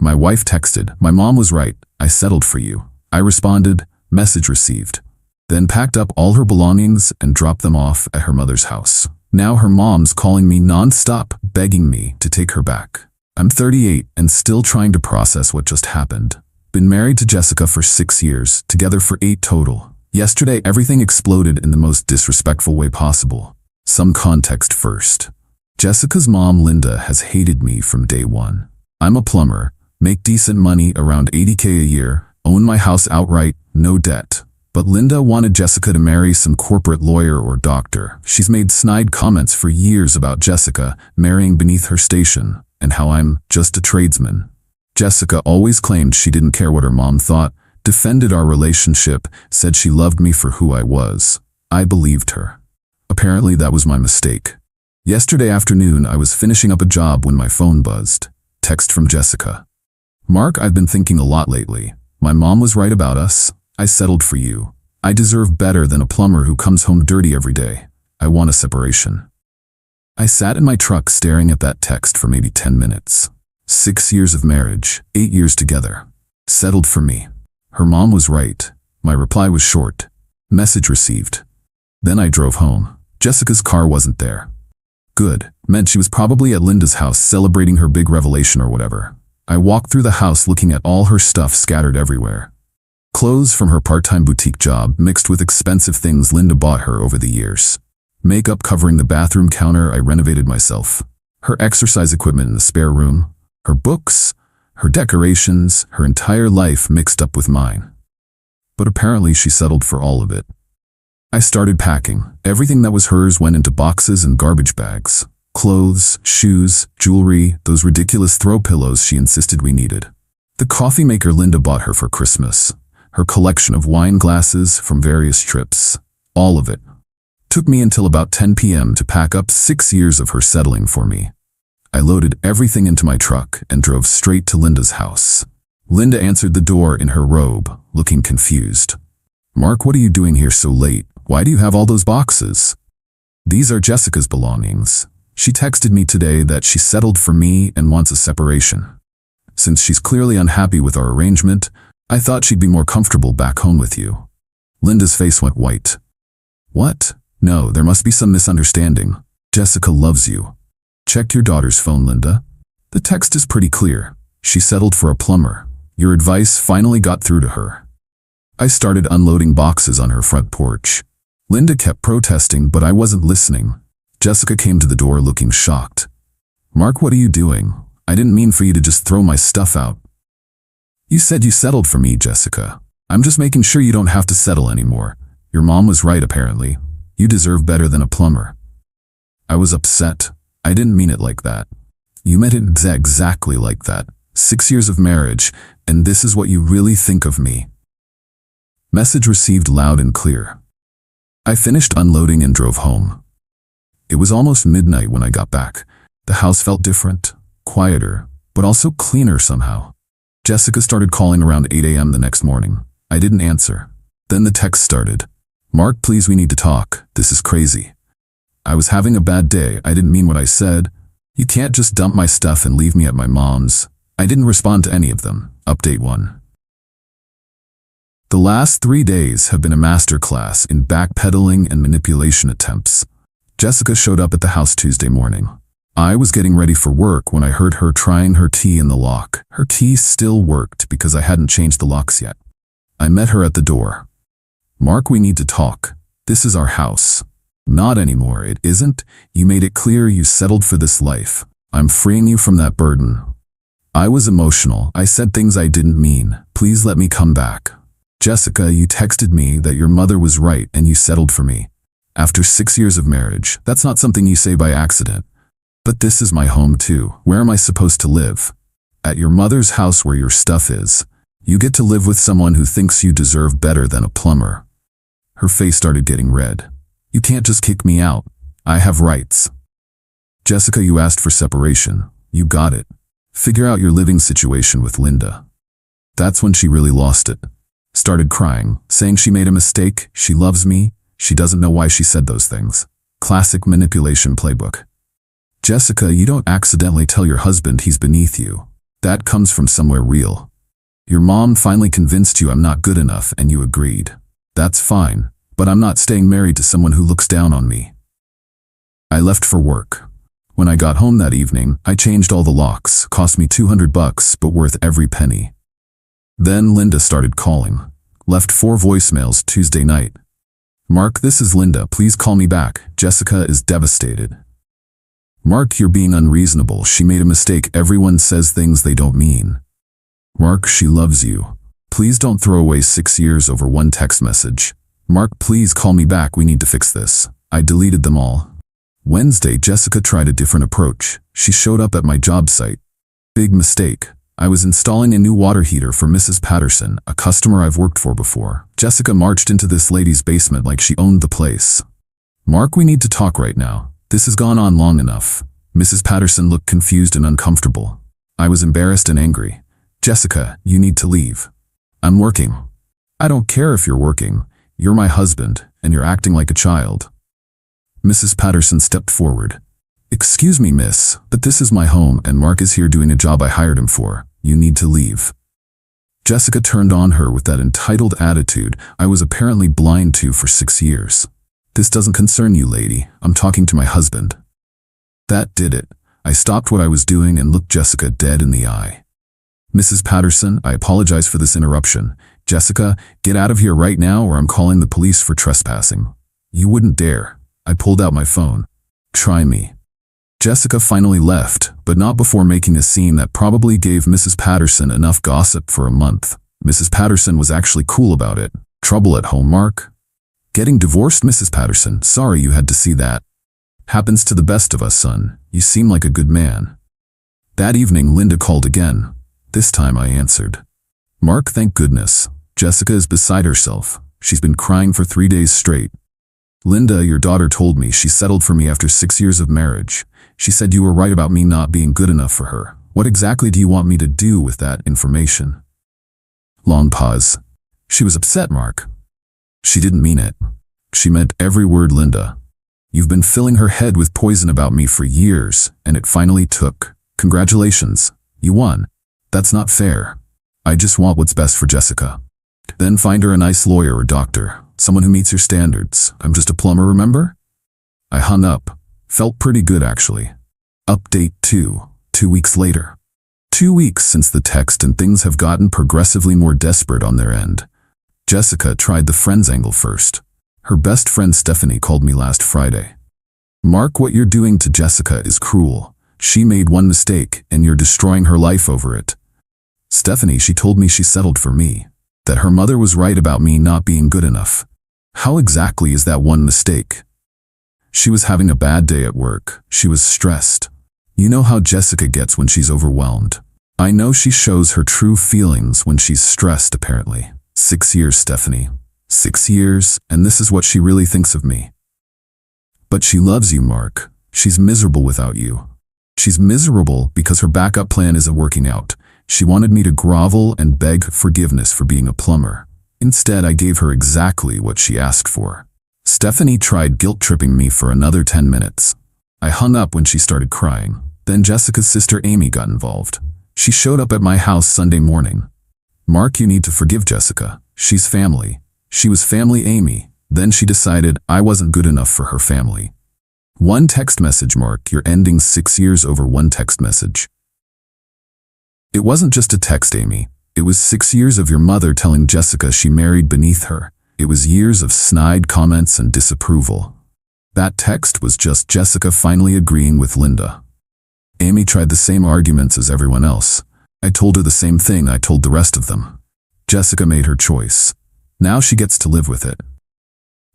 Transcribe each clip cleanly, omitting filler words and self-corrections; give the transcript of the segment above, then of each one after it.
My wife texted, "My mom was right. I settled for you." I responded, "Message received." Then packed up all her belongings and dropped them off at her mother's house. Now her mom's calling me non-stop, begging me to take her back. I'm 38 and still trying to process what just happened. Been married to Jessica for 6 years, together for 8 total. Yesterday, everything exploded in the most disrespectful way possible. Some context first. Jessica's mom, Linda, has hated me from day one. I'm a plumber, make decent money around 80K a year, own my house outright, no debt. But Linda wanted Jessica to marry some corporate lawyer or doctor. She's made snide comments for years about Jessica marrying beneath her station and how I'm just a tradesman. Jessica always claimed she didn't care what her mom thought, defended our relationship, said she loved me for who I was. I believed her. Apparently that was my mistake. Yesterday afternoon, I was finishing up a job when my phone buzzed. Text from Jessica. "Mark, I've been thinking a lot lately. My mom was right about us. I settled for you. I deserve better than a plumber who comes home dirty every day. I want a separation." I sat in my truck staring at that text for maybe 10 minutes. 6 years of marriage, 8 years together. Settled for me. Her mom was right. My reply was short. Message received. Then I drove home. Jessica's car wasn't there. Good. Meant she was probably at Linda's house celebrating her big revelation or whatever. I walked through the house looking at all her stuff scattered everywhere. Clothes from her part-time boutique job mixed with expensive things Linda bought her over the years. Makeup covering the bathroom counter I renovated myself. Her exercise equipment in the spare room. Her books, her decorations, her entire life mixed up with mine. But apparently she settled for all of it. I started packing. Everything that was hers went into boxes and garbage bags. Clothes, shoes, jewelry, those ridiculous throw pillows she insisted we needed. The coffee maker Linda bought her for Christmas. Her collection of wine glasses from various trips. All of it. Took me until about 10 p.m. to pack up 6 years of her settling for me. I loaded everything into my truck and drove straight to Linda's house. Linda answered the door in her robe, looking confused. "Mark, what are you doing here so late? Why do you have all those boxes?" "These are Jessica's belongings. She texted me today that she settled for me and wants a separation. Since she's clearly unhappy with our arrangement, I thought she'd be more comfortable back home with you." Linda's face went white. "What? No, there must be some misunderstanding. Jessica loves you. Check your daughter's phone, Linda. The text is pretty clear. She settled for a plumber. Your advice finally got through to her." I started unloading boxes on her front porch. Linda kept protesting, but I wasn't listening. Jessica came to the door looking shocked. "Mark, what are you doing? I didn't mean for you to just throw my stuff out." "You said you settled for me, Jessica. I'm just making sure you don't have to settle anymore. Your mom was right, apparently. You deserve better than a plumber." I was upset. I didn't mean it like that. "You meant it exactly like that. 6 years of marriage, and this is what you really think of me." Message received loud and clear. I finished unloading and drove home. It was almost midnight when I got back. The house felt different, quieter, but also cleaner somehow. Jessica started calling around 8 a.m. the next morning. I didn't answer. Then the text started. "Mark, please, we need to talk. This is crazy. I was having a bad day. I didn't mean what I said. You can't just dump my stuff and leave me at my mom's." I didn't respond to any of them. Update 1. The last 3 days have been a masterclass in backpedaling and manipulation attempts. Jessica showed up at the house Tuesday morning. I was getting ready for work when I heard her trying her key in the lock. Her key still worked because I hadn't changed the locks yet. I met her at the door. "Mark, we need to talk. This is our house." "Not anymore, it isn't. You made it clear you settled for this life. I'm freeing you from that burden." I was emotional. I said things I didn't mean. "Please let me come back." "Jessica, you texted me that your mother was right and you settled for me. After 6 years of marriage, that's not something you say by accident. But this is my home too. Where am I supposed to live? At your mother's house where your stuff is. You get to live with someone who thinks you deserve better than a plumber." Her face started getting red. "You can't just kick me out. I have rights." "Jessica, you asked for separation. You got it. Figure out your living situation with Linda." That's when she really lost it. Started crying, saying she made a mistake, she loves me, she doesn't know why she said those things. Classic manipulation playbook. "Jessica, you don't accidentally tell your husband he's beneath you. That comes from somewhere real. Your mom finally convinced you I'm not good enough and you agreed. That's fine, but I'm not staying married to someone who looks down on me. I left for work. When I got home that evening, I changed all the locks. Cost me $200, but worth every penny. Then Linda started calling. Left 4 voicemails Tuesday night. Mark, this is Linda. Please call me back. Jessica is devastated. Mark, you're being unreasonable. She made a mistake. Everyone says things they don't mean. Mark, she loves you. Please don't throw away 6 years over one text message. Mark, please call me back. We need to fix this. I deleted them all. Wednesday, Jessica tried a different approach. She showed up at my job site. Big mistake. I was installing a new water heater for Mrs. Patterson, a customer I've worked for before. Jessica marched into this lady's basement like she owned the place. Mark, we need to talk right now. This has gone on long enough. Mrs. Patterson looked confused and uncomfortable. I was embarrassed and angry. Jessica, you need to leave. I'm working. I don't care if you're working. You're my husband, and you're acting like a child. Mrs. Patterson stepped forward. Excuse me, miss, but this is my home and Mark is here doing a job I hired him for. You need to leave. Jessica turned on her with that entitled attitude I was apparently blind to for 6 years. This doesn't concern you, lady. I'm talking to my husband. That did it. I stopped what I was doing and looked Jessica dead in the eye. Mrs. Patterson, I apologize for this interruption. Jessica, get out of here right now or I'm calling the police for trespassing. You wouldn't dare. I pulled out my phone. Try me. Jessica finally left, but not before making a scene that probably gave Mrs. Patterson enough gossip for a month. Mrs. Patterson was actually cool about it. Trouble at home, Mark? Getting divorced, Mrs. Patterson. Sorry you had to see that. Happens to the best of us, son. You seem like a good man. That evening, Linda called again. This time I answered. Mark, thank goodness. Jessica is beside herself. She's been crying for 3 days straight. Linda, your daughter told me she settled for me after 6 years of marriage. She said you were right about me not being good enough for her. What exactly do you want me to do with that information? Long pause. She was upset, Mark. She didn't mean it. She meant every word, Linda. You've been filling her head with poison about me for years, and it finally took. Congratulations. You won. That's not fair. I just want what's best for Jessica. Then find her a nice lawyer or doctor, someone who meets your standards. I'm just a plumber, remember? I hung up. Felt pretty good, actually. Update 2. 2 weeks later. 2 weeks since the text and things have gotten progressively more desperate on their end. Jessica tried the friends angle first. Her best friend Stephanie called me last Friday. Mark, what you're doing to Jessica is cruel. She made one mistake and you're destroying her life over it. Stephanie, she told me she settled for me. That her mother was right about me not being good enough. How exactly is that one mistake? She was having a bad day at work. She was stressed. You know how Jessica gets when she's overwhelmed. I know she shows her true feelings when she's stressed, apparently. 6 years, Stephanie. 6 years, and this is what she really thinks of me. But she loves you, Mark. She's miserable without you. She's miserable because her backup plan isn't working out. She wanted me to grovel and beg forgiveness for being a plumber. Instead, I gave her exactly what she asked for. Stephanie tried guilt-tripping me for another 10 minutes. I hung up when she started crying. Then Jessica's sister Amy got involved. She showed up at my house Sunday morning. Mark, you need to forgive Jessica. She's family. She was family Amy. Then she decided I wasn't good enough for her family. One text message, Mark. You're ending 6 years over one text message. It wasn't just a text, Amy. It was 6 years of your mother telling Jessica she married beneath her. It was years of snide comments and disapproval. That text was just Jessica finally agreeing with Linda. Amy tried the same arguments as everyone else. I told her the same thing I told the rest of them. Jessica made her choice. Now she gets to live with it.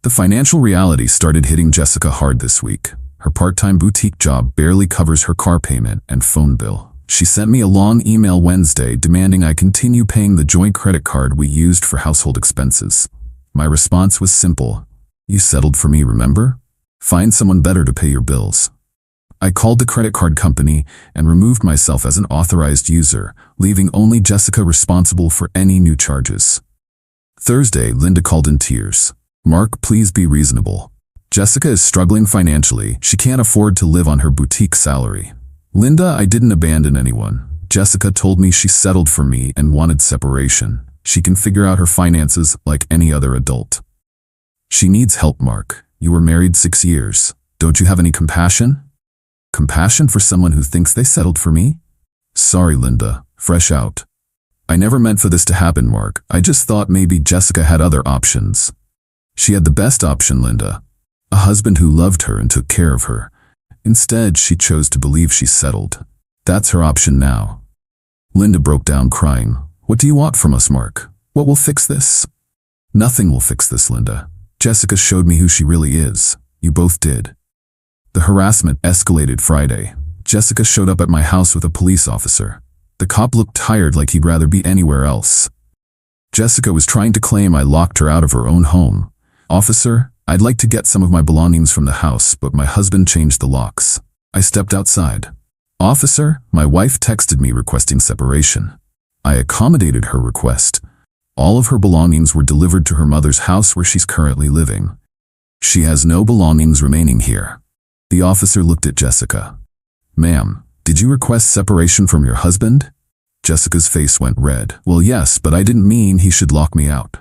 The financial reality started hitting Jessica hard this week. Her part-time boutique job barely covers her car payment and phone bill. She sent me a long email Wednesday demanding I continue paying the joint credit card we used for household expenses. My response was simple. You settled for me, remember? Find someone better to pay your bills. I called the credit card company and removed myself as an authorized user, leaving only Jessica responsible for any new charges. Thursday, Linda called in tears. Mark, please be reasonable. Jessica is struggling financially. She can't afford to live on her boutique salary. Linda, I didn't abandon anyone. Jessica told me she settled for me and wanted separation. She can figure out her finances like any other adult. She needs help, Mark. You were married 6 years. Don't you have any compassion? Compassion for someone who thinks they settled for me? Sorry, Linda. Fresh out. I never meant for this to happen, Mark. I just thought maybe Jessica had other options. She had the best option, Linda. A husband who loved her and took care of her. Instead, she chose to believe she settled. That's her option now. Linda broke down crying. What do you want from us, Mark? What will fix this? Nothing will fix this, Linda. Jessica showed me who she really is. You both did. The harassment escalated Friday. Jessica showed up at my house with a police officer. The cop looked tired, like he'd rather be anywhere else. Jessica was trying to claim I locked her out of her own home. Officer, I'd like to get some of my belongings from the house, but my husband changed the locks. I stepped outside. Officer, my wife texted me requesting separation. I accommodated her request. All of her belongings were delivered to her mother's house where she's currently living. She has no belongings remaining here. The officer looked at Jessica. Ma'am, did you request separation from your husband? Jessica's face went red. Well, yes, but I didn't mean he should lock me out.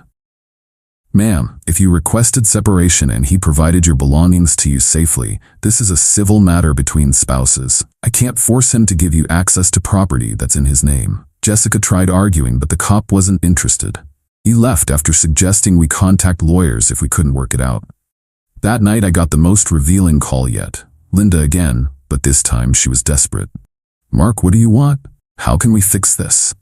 Ma'am, if you requested separation and he provided your belongings to you safely, this is a civil matter between spouses. I can't force him to give you access to property that's in his name. Jessica tried arguing, but the cop wasn't interested. He left after suggesting we contact lawyers if we couldn't work it out. That night I got the most revealing call yet. Linda again, but this time she was desperate. Mark, what do you want? How can we fix this?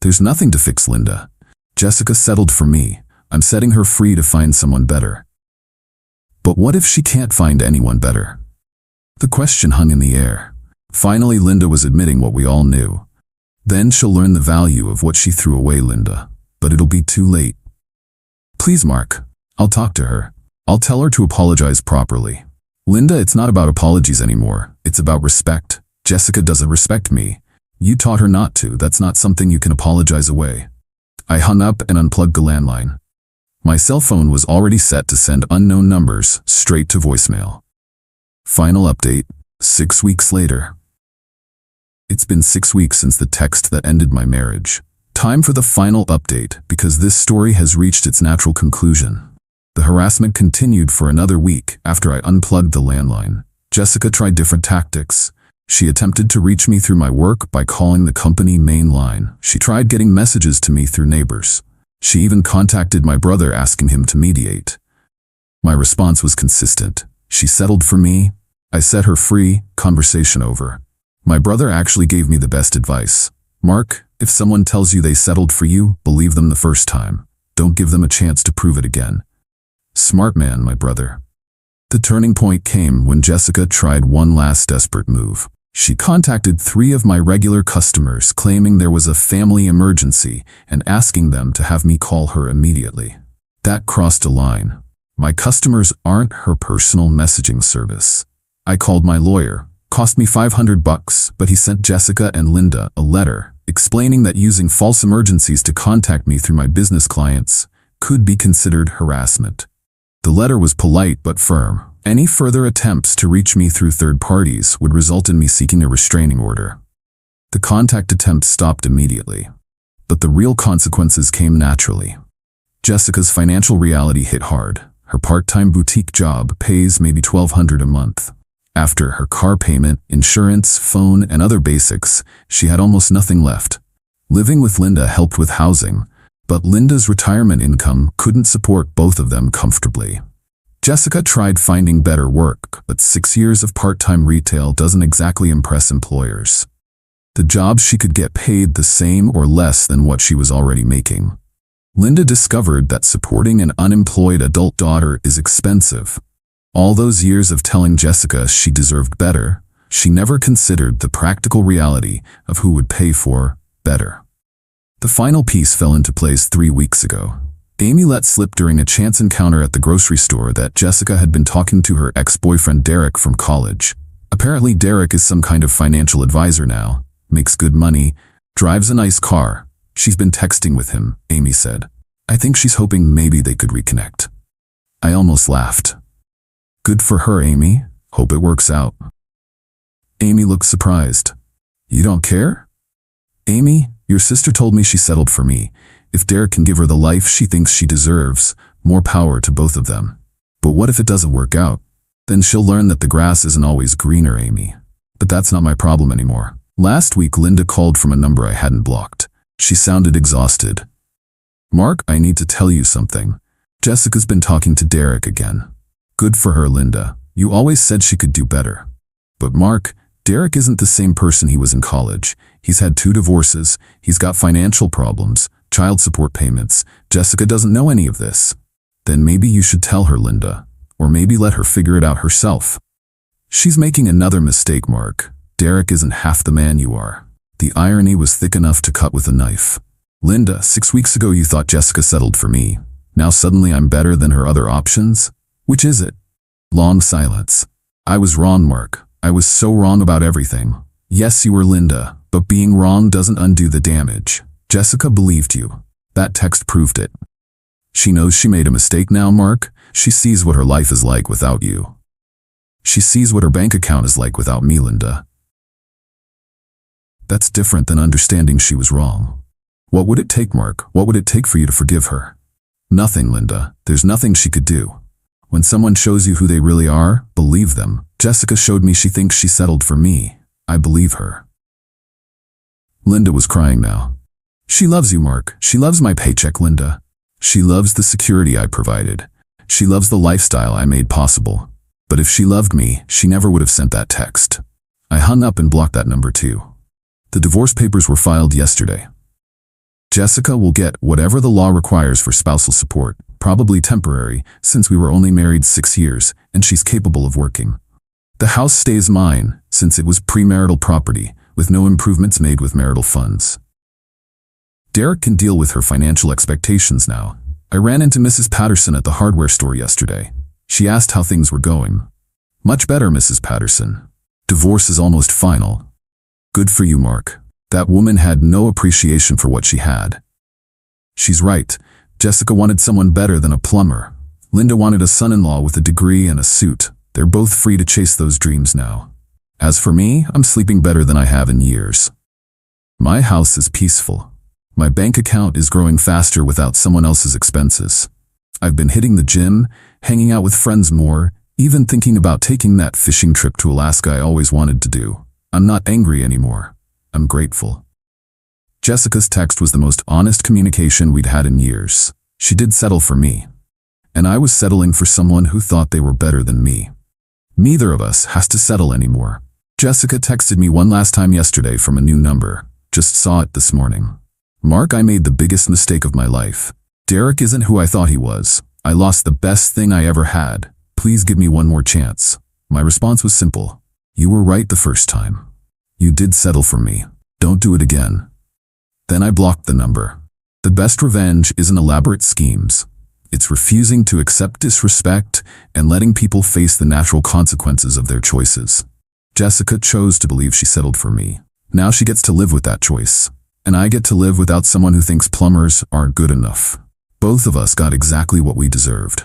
There's nothing to fix, Linda. Jessica settled for me. I'm setting her free to find someone better. But what if she can't find anyone better? The question hung in the air. Finally, Linda was admitting what we all knew. Then she'll learn the value of what she threw away, Linda. But it'll be too late. Please, Mark. I'll talk to her. I'll tell her to apologize properly. Linda, it's not about apologies anymore. It's about respect. Jessica doesn't respect me. You taught her not to. That's not something you can apologize away. I hung up and unplugged the landline. My cell phone was already set to send unknown numbers straight to voicemail. Final update, 6 weeks later. It's been 6 weeks since the text that ended my marriage. Time for the final update, because this story has reached its natural conclusion. The harassment continued for another week after I unplugged the landline. Jessica tried different tactics. She attempted to reach me through my work by calling the company main line. She tried getting messages to me through neighbors. She even contacted my brother asking him to mediate. My response was consistent. She settled for me. I set her free. Conversation over. My brother actually gave me the best advice. Mark, if someone tells you they settled for you, believe them the first time. Don't give them a chance to prove it again. Smart man, my brother. The turning point came when Jessica tried one last desperate move. She contacted 3 of my regular customers, claiming there was a family emergency and asking them to have me call her immediately. That crossed a line. My customers aren't her personal messaging service. I called my lawyer. Cost me $500, but he sent Jessica and Linda a letter explaining that using false emergencies to contact me through my business clients could be considered harassment. The letter was polite but firm. Any further attempts to reach me through third parties would result in me seeking a restraining order. The contact attempts stopped immediately, but the real consequences came naturally. Jessica's financial reality hit hard. Her part-time boutique job pays maybe $1,200 a month. After her car payment, insurance, phone, and other basics, she had almost nothing left. Living with Linda helped with housing, but Linda's retirement income couldn't support both of them comfortably. Jessica tried finding better work, but 6 years of part-time retail doesn't exactly impress employers. The jobs she could get paid the same or less than what she was already making. Linda discovered that supporting an unemployed adult daughter is expensive. All those years of telling Jessica she deserved better, she never considered the practical reality of who would pay for better. The final piece fell into place 3 weeks ago. Amy let slip during a chance encounter at the grocery store that Jessica had been talking to her ex-boyfriend Derek from college. Apparently Derek is some kind of financial advisor now, makes good money, drives a nice car. She's been texting with him, Amy said. I think she's hoping maybe they could reconnect. I almost laughed. Good for her, Amy. Hope it works out. Amy looked surprised. You don't care? Amy, your sister told me she settled for me. If Derek can give her the life she thinks she deserves, more power to both of them. But what if it doesn't work out? Then she'll learn that the grass isn't always greener, Amy. But that's not my problem anymore. Last week, Linda called from a number I hadn't blocked. She sounded exhausted. Mark, I need to tell you something. Jessica's been talking to Derek again. Good for her, Linda. You always said she could do better. But Mark, Derek isn't the same person he was in college. He's had 2 divorces. He's got financial problems, child support payments. Jessica doesn't know any of this. Then maybe you should tell her, Linda. Or maybe let her figure it out herself. She's making another mistake, Mark. Derek isn't half the man you are. The irony was thick enough to cut with a knife. Linda, 6 weeks ago you thought Jessica settled for me. Now suddenly I'm better than her other options? Which is it? Long silence. I was wrong, Mark. I was so wrong about everything. Yes, you were, Linda, but being wrong doesn't undo the damage. Jessica believed you. That text proved it. She knows she made a mistake now, Mark. She sees what her life is like without you. She sees what her bank account is like without me, Linda. That's different than understanding she was wrong. What would it take, Mark? What would it take for you to forgive her? Nothing, Linda. There's nothing she could do. When someone shows you who they really are, believe them. Jessica showed me she thinks she settled for me. I believe her. Linda was crying now. She loves you, Mark. She loves my paycheck, Linda. She loves the security I provided. She loves the lifestyle I made possible. But if she loved me, she never would have sent that text. I hung up and blocked that number too. The divorce papers were filed yesterday. Jessica will get whatever the law requires for spousal support, probably temporary, since we were only married 6 years, and she's capable of working. The house stays mine, since it was premarital property, with no improvements made with marital funds. Derek can deal with her financial expectations now. I ran into Mrs. Patterson at the hardware store yesterday. She asked how things were going. Much better, Mrs. Patterson. Divorce is almost final. Good for you, Mark. That woman had no appreciation for what she had. She's right. Jessica wanted someone better than a plumber. Linda wanted a son-in-law with a degree and a suit. They're both free to chase those dreams now. As for me, I'm sleeping better than I have in years. My house is peaceful. My bank account is growing faster without someone else's expenses. I've been hitting the gym, hanging out with friends more, even thinking about taking that fishing trip to Alaska I always wanted to do. I'm not angry anymore. I'm grateful. Jessica's text was the most honest communication we'd had in years. She did settle for me. And I was settling for someone who thought they were better than me. Neither of us has to settle anymore. Jessica texted me one last time yesterday from a new number. Just saw it this morning. Mark, I made the biggest mistake of my life. Derek isn't who I thought he was. I lost the best thing I ever had. Please give me one more chance. My response was simple. You were right the first time. You did settle for me. Don't do it again. Then I blocked the number. The best revenge isn't elaborate schemes. It's refusing to accept disrespect and letting people face the natural consequences of their choices. Jessica chose to believe she settled for me. Now she gets to live with that choice. And I get to live without someone who thinks plumbers aren't good enough. Both of us got exactly what we deserved.